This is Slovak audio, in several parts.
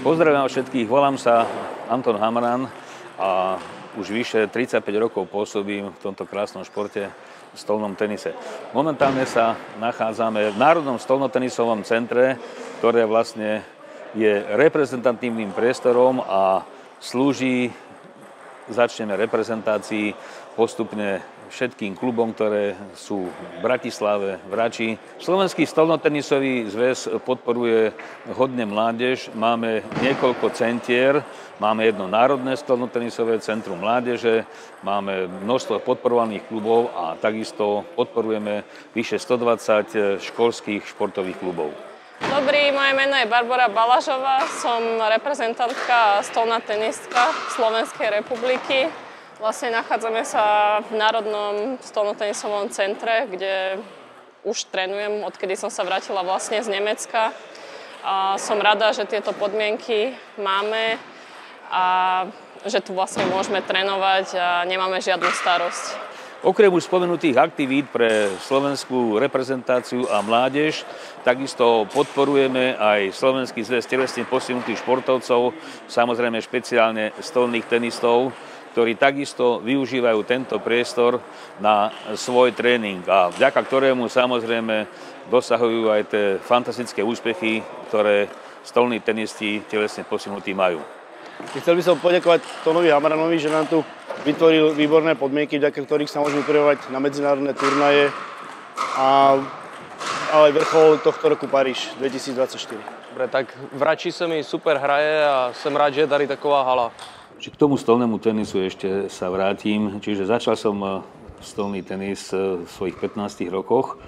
Pozdravím všetkých, volám sa Anton Hamran a už vyše 35 rokov pôsobím v tomto krásnom športe, v stolnom tenise. Momentálne sa nachádzame v Národnom stolnotenisovom centre, ktoré vlastne je reprezentatívnym priestorom a slúži, začneme reprezentácii postupne všetkým klubom, ktoré sú v Bratislave, v Rači. Slovenský stolnotenisový zväz podporuje hodne mládež. Máme niekoľko centier, máme jedno národné stolnotenisové centrum mládeže, máme množstvo podporovaných klubov a takisto podporujeme vyše 120 školských športových klubov. Dobrý, moje meno je Barbora Balažová, som reprezentantka a stolná tenistka Slovenskej republiky. Vlastne nachádzame sa v Národnom stolnotenisovom centre, kde už trénujem, odkedy som sa vrátila vlastne z Nemecka. A som rada, že tieto podmienky máme a že tu vlastne môžeme trénovať a nemáme žiadnu starosť. Okrem už spomenutých aktivít pre slovenskú reprezentáciu a mládež, takisto podporujeme aj Slovenský zväz telesne postihnutých športovcov, samozrejme špeciálne stolných tenistov, ktorí takisto využívajú tento priestor na svoj tréning a vďaka ktorému samozrejme dosahujú aj tie fantastické úspechy, ktoré stolní tenisti telesne postihnutí majú. Chcel by som poďakovať Tonovi Hamranovi, že nám tu vytvoril výborné podmienky, vďaka ktorých sa môžeme pripravovať na medzinárodné turnaje ale vrchol tohto roku Paríž 2024. Dobre, tak v Rači sa mi super hraje a som rád, že je tady taková hala. K tomu stolnému tenisu ešte sa vrátim. Čiže začal som stolný tenis v svojich 15 rokoch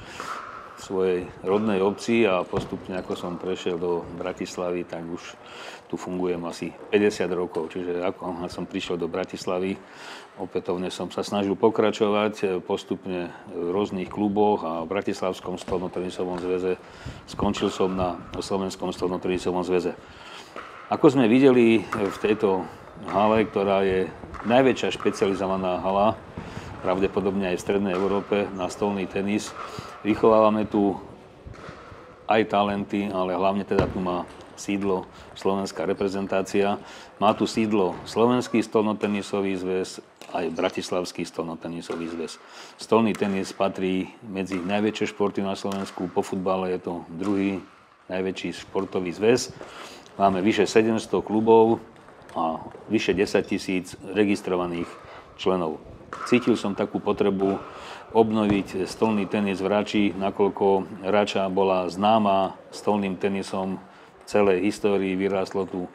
v svojej rodnej obci a postupne, ako som prešiel do Bratislavy, tak už tu fungujem asi 50 rokov. Čiže ako som prišiel do Bratislavy, opätovne som sa snažil pokračovať postupne v rôznych kluboch a v Bratislavskom stolnotenisovom zväze. Skončil som na Slovenskom stolnotenisovom zväze. Ako sme videli v tejto hale, ktorá je najväčšia špecializovaná hala, pravdepodobne aj v Strednej Európe, na stolný tenis. Vychovávame tu aj talenty, ale hlavne teda tu má sídlo slovenská reprezentácia. Má tu sídlo Slovenský stolnotenisový zväz, aj Bratislavský stolnotenisový zväz. Stolný tenis patrí medzi najväčšie športy na Slovensku. Po futbale je to druhý najväčší športový zväz. Máme vyše 700 klubov a vyše 10 000 registrovaných členov. Cítil som takú potrebu obnoviť stolný tenis v Rači, nakoľko Rača bola známa stolným tenisom v celej histórii. Vyrástlo tu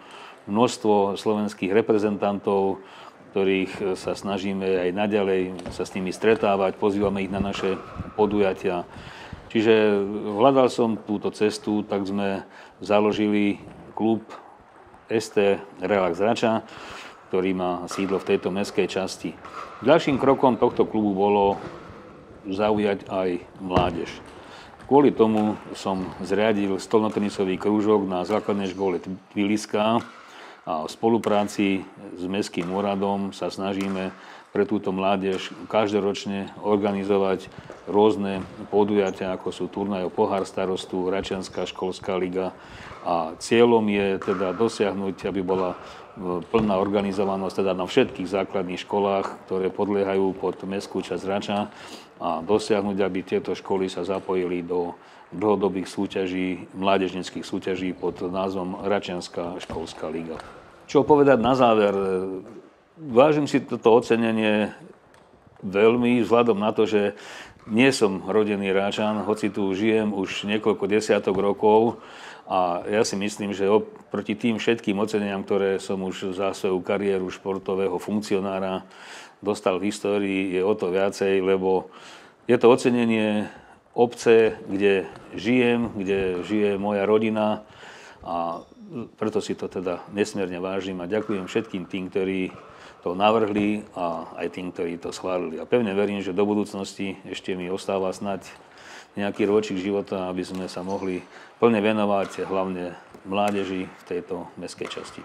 množstvo slovenských reprezentantov, ktorých sa snažíme aj naďalej sa s nimi stretávať, pozývame ich na naše podujatia. Čiže hľadal som túto cestu, tak sme založili klub ST Relax Rača, ktorý má sídlo v tejto mestskej časti. Ďalším krokom tohto klubu bolo zaujať aj mládež. Kvôli tomu som zriadil stolnotenisový krúžok na základnej škole Tbiliska a v spolupráci s Mestským úradom sa snažíme pre túto mládež každoročne organizovať rôzne podujatia, ako sú turnaj o pohár starostu, Račianska školská liga. A cieľom je teda dosiahnuť, aby bola plná organizovanosť teda na všetkých základných školách, ktoré podliehajú pod mestskú časť Rača a dosiahnuť, aby tieto školy sa zapojili do dlhodobých súťaží, mládežnických súťaží pod názvom Račianska školská liga. Čo povedať na záver? Vážim si toto ocenenie veľmi vzhľadom na to, že nie som rodený Račan, hoci tu žijem už niekoľko desiatok rokov a ja si myslím, že oproti tým všetkým oceneniam, ktoré som už za svoju kariéru športového funkcionára dostal v histórii, je o to viacej, lebo je to ocenenie obce, kde žijem, kde žije moja rodina a preto si to teda nesmierne vážim a ďakujem všetkým tým, ktorí to navrhli a aj tým, ktorí to schválili. A pevne verím, že do budúcnosti ešte mi ostáva snať nejaký ročík života, aby sme sa mohli plne venovať hlavne mládeži v tejto mestskej časti.